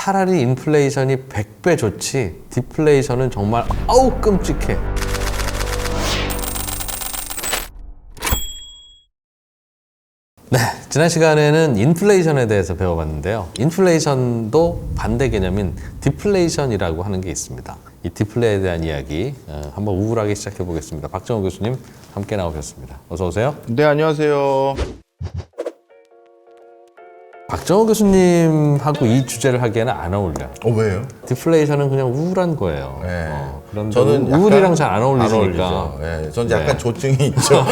차라리 인플레이션이 100배 좋지 디플레이션은 정말 아우 끔찍해. 네, 지난 시간에는 인플레이션에 대해서 배워봤는데요. 인플레이션도 반대 개념인 디플레이션이라고 하는 게 있습니다. 이 디플레에 대한 이야기 한번 우울하게 시작해 보겠습니다. 박정호 교수님 함께 나오셨습니다. 어서 오세요. 네, 안녕하세요. 박정호 교수님하고 이 주제를 하기에는 안 어울려. 왜요? 디플레이션은 그냥 우울한 거예요. 네. 그런데 저는 우울이랑 잘 안 어울리니까. 어울리죠. 네, 저는 약간 조증이 있죠.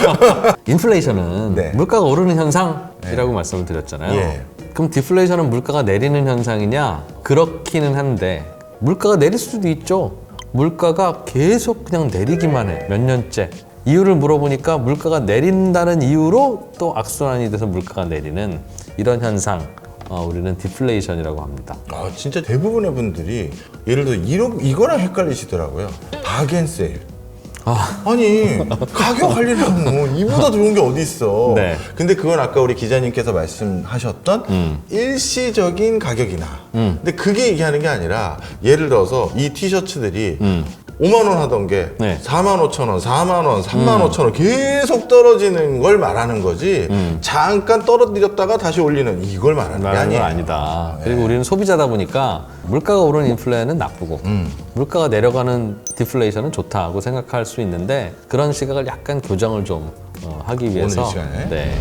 인플레이션은 네. 물가가 오르는 현상이라고 말씀을 드렸잖아요. 예. 그럼 디플레이션은 물가가 내리는 현상이냐? 그렇기는 한데 물가가 내릴 수도 있죠. 물가가 계속 그냥 내리기만 해. 몇 년째. 이유를 물어보니까 물가가 내린다는 이유로 또 악순환이 돼서 물가가 내리는 이런 현상, 우리는 디플레이션이라고 합니다. 진짜 대부분의 분들이 예를 들어 이거랑 헷갈리시더라고요. 바겐세일. 아니 가격 하려면 이보다 좋은 게 어디 있어. 네. 근데 그건 아까 우리 기자님께서 말씀하셨던 일시적인 가격이나 근데 그게 얘기하는 게 아니라 예를 들어서 이 티셔츠들이 5만 원 하던 게 네. 4만 5천 원, 4만 원, 3만 5천 원 계속 떨어지는 걸 말하는 거지 잠깐 떨어뜨렸다가 다시 올리는 이걸 말하는 게 건 아니에요. 아니다. 그리고 우리는 소비자다 보니까 물가가 오르는 인플레는 나쁘고 물가가 내려가는 디플레이션은 좋다고 생각할 수 있는데 그런 시각을 약간 교정을 좀 하기 위해서 오늘 이 시간에? 네.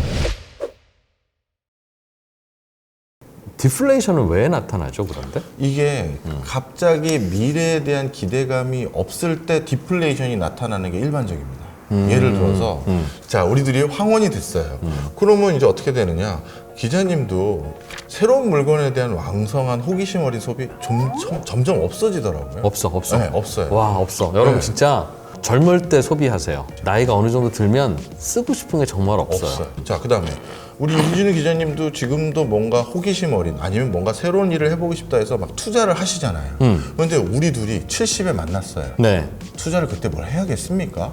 디플레이션은 왜 나타나죠, 그런데? 이게 갑자기 미래에 대한 기대감이 없을 때 디플레이션이 나타나는 게 일반적입니다. 예를 들어서 자 우리들이 황혼이 됐어요. 그러면 이제 어떻게 되느냐? 기자님도 새로운 물건에 대한 왕성한 호기심 어린 소비 점점 없어지더라고요. 없어. 네, 없어요. 와, 없어. 여러분 네. 진짜 젊을 때 소비하세요. 나이가 어느 정도 들면 쓰고 싶은 게 정말 없어요. 자, 그 다음에 우리 이진우 기자님도 지금도 뭔가 호기심 어린 아니면 뭔가 새로운 일을 해보고 싶다 해서 막 투자를 하시잖아요. 그런데 우리 둘이 70에 만났어요. 네. 투자를 그때 뭘 해야겠습니까?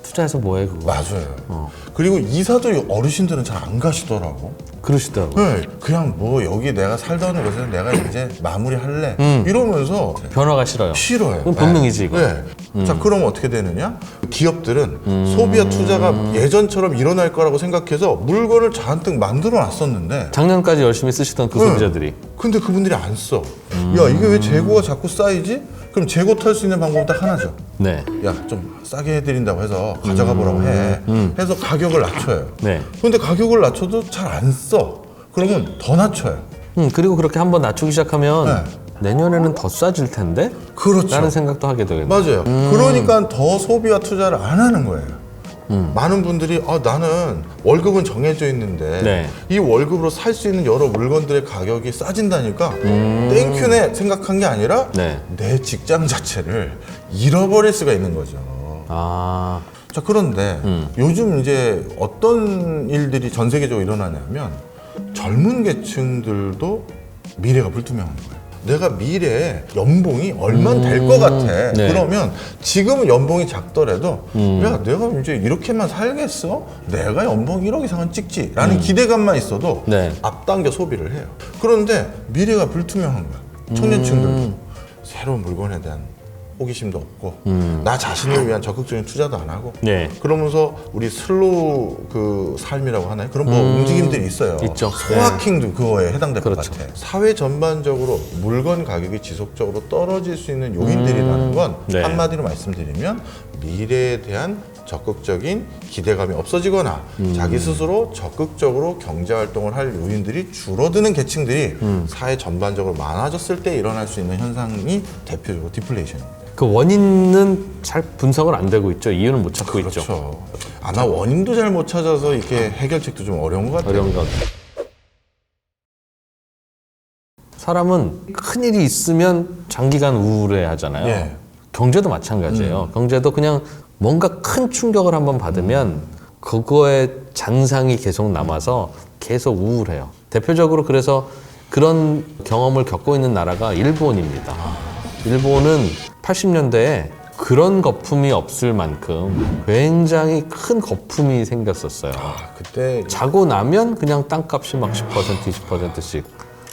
투자해서 뭐해, 그거? 맞아요. 그리고 이사도 어르신들은 잘 안 가시더라고. 그러시더라고요. 네, 그냥 뭐 여기 내가 살던 곳에서 내가 이제 마무리할래 이러면서 변화가 싫어요. 싫어요. 그건 본능이지, 이거. 네. 자, 그럼 어떻게 되느냐? 기업들은 소비와 투자가 예전처럼 일어날 거라고 생각해서 물건을 잔뜩 만들어 놨었는데 작년까지 열심히 쓰시던 그 소비자들이. 근데 그분들이 안 써. 야, 이게 왜 재고가 자꾸 쌓이지? 그럼 재고 털 수 있는 방법은 딱 하나죠. 네. 야, 좀 싸게 해드린다고 해서 가져가 보라고 해. 해서 가격을 낮춰요. 네. 근데 가격을 낮춰도 잘 안 써. 그러면 더 낮춰요. 그리고 그렇게 한번 낮추기 시작하면 네. 내년에는 더 싸질 텐데? 그렇죠. 라는 생각도 하게 되겠네요. 맞아요. 그러니까 더 소비와 투자를 안 하는 거예요. 많은 분들이 나는 월급은 정해져 있는데 네. 이 월급으로 살 수 있는 여러 물건들의 가격이 싸진다니까 땡큐네 생각한 게 아니라 네. 내 직장 자체를 잃어버릴 수가 있는 거죠. 아, 자, 그런데 요즘 이제 어떤 일들이 전 세계적으로 일어나냐면 젊은 계층들도 미래가 불투명한 거예요. 내가 미래에 연봉이 얼마나 될 것 같아. 네. 그러면 지금은 연봉이 작더라도 야, 내가 이제 이렇게만 살겠어? 내가 연봉 1억 이상은 찍지 라는 기대감만 있어도 네. 앞당겨 소비를 해요. 그런데 미래가 불투명한 거야. 청년층들도 새로운 물건에 대한 호기심도 없고 나 자신을 위한 적극적인 투자도 안 하고 네. 그러면서 우리 슬로우 그 삶이라고 하나요? 그런 뭐 움직임들이 있어요. 있죠. 소확행도 그거에 해당될 그렇죠. 것 같아. 사회 전반적으로 물건 가격이 지속적으로 떨어질 수 있는 요인들이라는 건 네. 한마디로 말씀드리면 미래에 대한 적극적인 기대감이 없어지거나 자기 스스로 적극적으로 경제활동을 할 요인들이 줄어드는 계층들이 사회 전반적으로 많아졌을 때 일어날 수 있는 현상이 대표적으로 디플레이션입니다. 그 원인은 잘 분석을 안 되고 있죠. 이유는 못 찾고 있죠. 그렇죠. 아마 원인도 잘 못 찾아서 이렇게 해결책도 좀 어려운 것 같아요. 어려운 것 같아요. 사람은 큰일이 있으면 장기간 우울해 하잖아요. 예. 경제도 마찬가지예요. 경제도 그냥 뭔가 큰 충격을 한번 받으면 그거의 잔상이 계속 남아서 계속 우울해요. 대표적으로 그래서 그런 경험을 겪고 있는 나라가 일본입니다. 일본은 80년대에 그런 거품이 없을 만큼 굉장히 큰 거품이 생겼었어요. 그때 자고 나면 그냥 땅값이 막 10%, 20%씩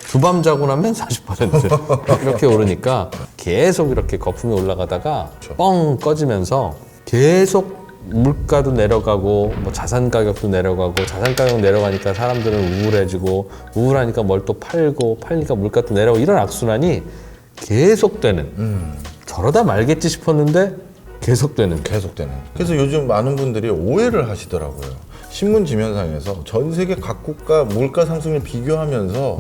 두 밤 자고 나면 40% 이렇게 오르니까 계속 이렇게 거품이 올라가다가 뻥 꺼지면서 계속 물가도 내려가고 뭐 자산 가격도 내려가고 자산 가격 내려가니까 사람들은 우울해지고 우울하니까 뭘 또 팔고 팔니까 물가도 내려가고 이런 악순환이 계속되는 저러다 말겠지 싶었는데 계속되는. 그래서 요즘 많은 분들이 오해를 하시더라고요. 신문 지면상에서 전 세계 각국가 물가 상승률 비교하면서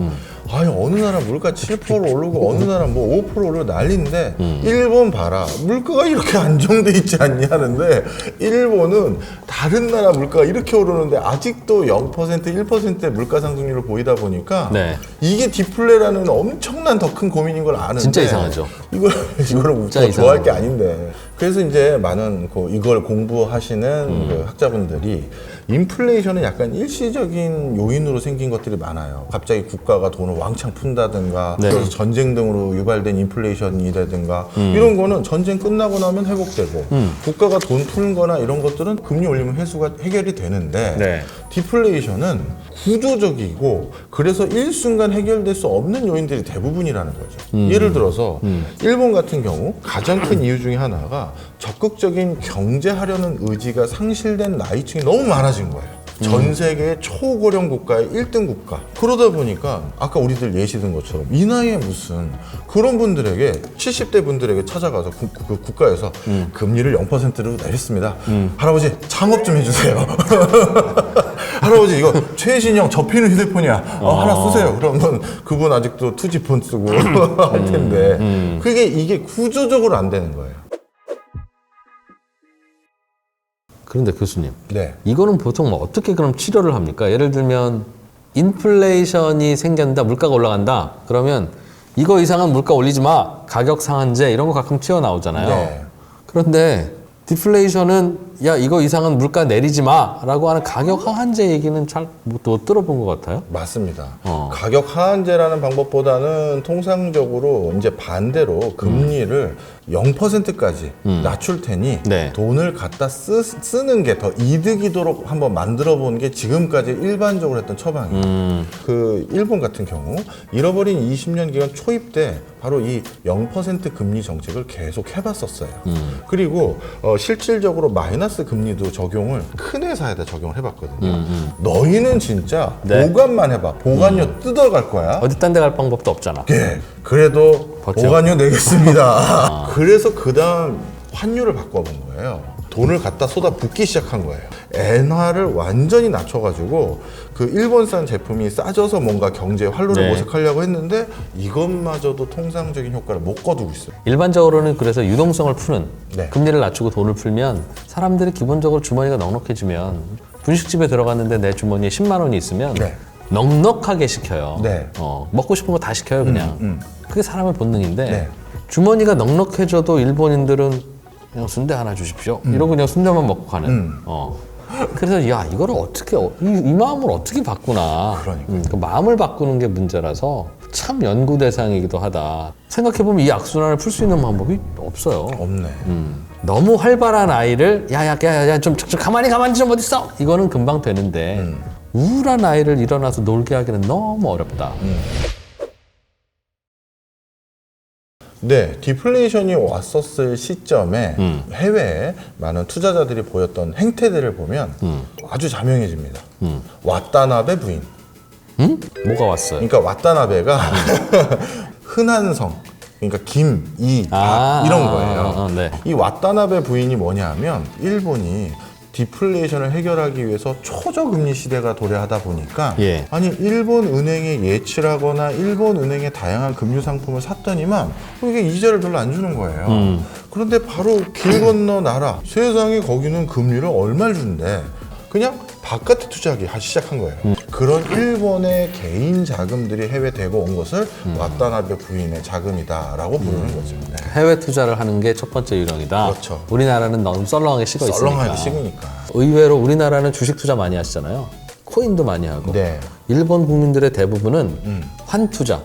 아니 어느 나라 물가 7% 오르고 어느 나라 뭐 5% 오르고 난리인데 일본 봐라 물가가 이렇게 안정돼 있지 않냐 하는데 일본은 다른 나라 물가가 이렇게 오르는데 아직도 0% 1%의 물가 상승률을 보이다 보니까 네. 이게 디플레라는 엄청난 더 큰 고민인 걸 아는데 진짜 이상하죠. 이거를 진짜 좋아할 게 아닌데 그래서 이제 많은 이걸 공부하시는 그 학자분들이 인플레이션은 약간 일시적인 요인으로 생긴 것들이 많아요. 갑자기 국가가 돈을 왕창 푼다든가 네. 그래서 전쟁 등으로 유발된 인플레이션이라든가 이런 거는 전쟁 끝나고 나면 회복되고 국가가 돈 푸는 거나 이런 것들은 금리 올리면 해결이 되는데 네. 디플레이션은 구조적이고 그래서 일순간 해결될 수 없는 요인들이 대부분이라는 거죠. 예를 들어서 일본 같은 경우 가장 큰 이유 중에 하나가 적극적인 경제하려는 의지가 상실된 나이층이 너무 많아진 거예요. 전 세계 초고령 국가의 1등 국가. 그러다 보니까 아까 우리들 예시 든 것처럼 이 나이에 무슨 그런 분들에게 70대 분들에게 찾아가서 그 국가에서 금리를 0%로 내렸습니다. 할아버지 창업 좀 해주세요. 할아버지 이거 최신형 접히는 휴대폰이야. 하나 쓰세요. 그러면 그분 아직도 투지폰 쓰고 할 텐데 이게 구조적으로 안 되는 거예요. 그런데 교수님, 네. 이거는 보통 뭐 어떻게 그럼 치료를 합니까? 예를 들면 인플레이션이 생긴다, 물가가 올라간다. 그러면 이거 이상은 물가 올리지 마, 가격 상한제 이런 거 가끔 튀어나오잖아요. 네. 그런데 디플레이션은 야 이거 이상은 물가 내리지 마라고 하는 가격 하한제 얘기는 잘 못 들어본 것 같아요. 맞습니다. 가격 하한제라는 방법보다는 통상적으로 이제 반대로 금리를 0%까지 낮출 테니 네. 돈을 갖다 쓰는 게 더 이득이도록 한번 만들어 보는 게 지금까지 일반적으로 했던 처방이에요. 그 일본 같은 경우 잃어버린 20년 기간 초입 때 바로 이 0% 금리 정책을 계속 해봤었어요. 그리고 실질적으로 마이너스 금리도 적용을 큰 회사에다 적용을 해봤거든요. 너희는 진짜 네. 보관만 해봐. 보관료 뜯어갈 거야. 어디 딴 데 갈 방법도 없잖아. 예. 그래도 버텨. 보관료 내겠습니다. 그래서 그 다음 환율을 바꿔본 거예요. 돈을 갖다 쏟아 붓기 시작한 거예요. 엔화를 완전히 낮춰가지고 그 일본산 제품이 싸져서 뭔가 경제 활로를 네. 모색하려고 했는데 이것마저도 통상적인 효과를 못 거두고 있어요. 일반적으로는 그래서 유동성을 푸는 네. 금리를 낮추고 돈을 풀면 사람들이 기본적으로 주머니가 넉넉해지면 분식집에 들어갔는데 내 주머니에 10만 원이 있으면 네. 넉넉하게 시켜요. 네. 먹고 싶은 거 다 시켜요 그냥. 그게 사람의 본능인데 네. 주머니가 넉넉해져도 일본인들은 그냥 순대 하나 주십시오. 이러고 그냥 순대만 먹고 가는. 그래서 야 이거를 어떻게 이 마음을 어떻게 바꾸나. 그 마음을 바꾸는 게 문제라서 참 연구 대상이기도 하다. 생각해 보면 이 악순환을 풀 수 있는 방법이 없어요. 없네. 너무 활발한 아이를 야야 좀 가만히 좀 어디 있어. 이거는 금방 되는데 우울한 아이를 일어나서 놀게 하기는 너무 어렵다. 네, 디플레이션이 왔었을 시점에 해외에 많은 투자자들이 보였던 행태들을 보면 아주 자명해집니다. 와타나베 부인. 뭐가 왔어요? 그러니까 와타나베가 흔한 성, 그러니까 김, 이, 박 이런 거예요. 네. 이 와타나베 부인이 뭐냐 하면 일본이 디플레이션을 해결하기 위해서 초저금리 시대가 도래하다 보니까 예. 아니 일본 은행에 예치를 하거나 일본 은행의 다양한 금융 상품을 샀더니만 이게 이자를 별로 안 주는 거예요. 그런데 바로 길 건너 나라 세상에 거기는 금리를 얼마를 준대. 그냥 바깥에 투자하기 시작한 거예요. 그런 일본의 개인 자금들이 해외 대거 온 것을 와타나베 부인의 자금이다라고 부르는 거죠. 네. 해외 투자를 하는 게 첫 번째 유령이다. 그렇죠. 우리나라는 너무 썰렁하게 식어 있으니까. 썰렁하게 식으니까. 의외로 우리나라는 주식 투자 많이 하시잖아요. 코인도 많이 하고. 네. 일본 국민들의 대부분은 환투자,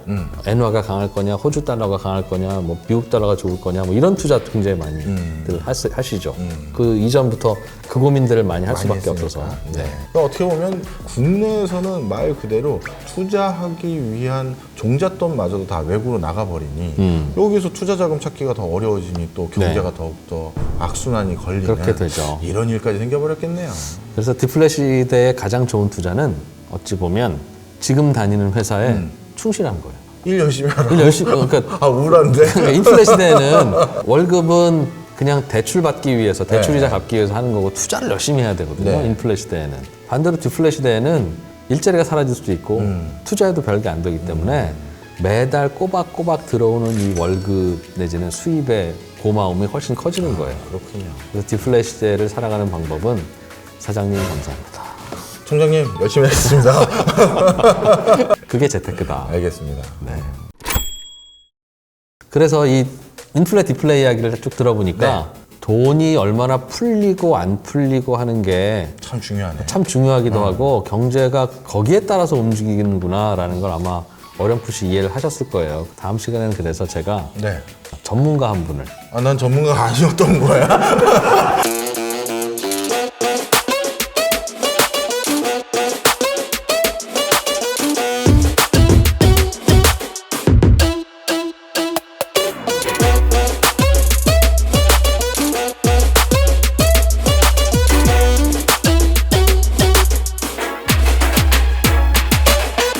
엔화가 강할 거냐, 호주 달러가 강할 거냐, 뭐 미국 달러가 좋을 거냐, 뭐 이런 투자 굉장히 많이들 하시죠. 그 이전부터 그 고민들을 많이 할 수밖에 했으니까. 없어서. 네. 그러니까 어떻게 보면 국내에서는 말 그대로 투자하기 위한 종잣돈마저도 다 외국으로 나가버리니 여기서 투자 자금 찾기가 더 어려워지니 또 경제가 더욱더 악순환이 걸리는 그렇게 되죠. 이런 일까지 생겨버렸겠네요. 그래서 디플레 시대의 가장 좋은 투자는 어찌 보면 지금 다니는 회사에 충실한 거예요. 일 열심히 하라. 일 열심히, 그러니까 아 우울한데. 그러니까 인플레 시대에는 월급은 그냥 대출 받기 위해서, 대출이자 갚기 위해서 하는 거고 투자를 열심히 해야 되거든요. 네. 인플레 시대에는. 반대로 디플레 시대에는 일자리가 사라질 수도 있고 투자해도 별게 안 되기 때문에 매달 꼬박꼬박 들어오는 이 월급 내지는 수입의 고마움이 훨씬 커지는 거예요. 그렇군요. 그래서 디플레 시대를 살아가는 방법은 사장님 감사합니다. 총장님 열심히 하겠습니다. 그게 재테크다. 알겠습니다. 네. 그래서 이 인플레 디플레 이야기를 쭉 들어보니까 돈이 얼마나 풀리고 안 풀리고 하는 게 참 중요하네. 참 중요하기도 하고 경제가 거기에 따라서 움직이는구나라는 걸 아마 어렴풋이 이해를 하셨을 거예요. 다음 시간에는 그래서 제가 네. 전문가 한 분을 아, 난 전문가가 아니었던 거야.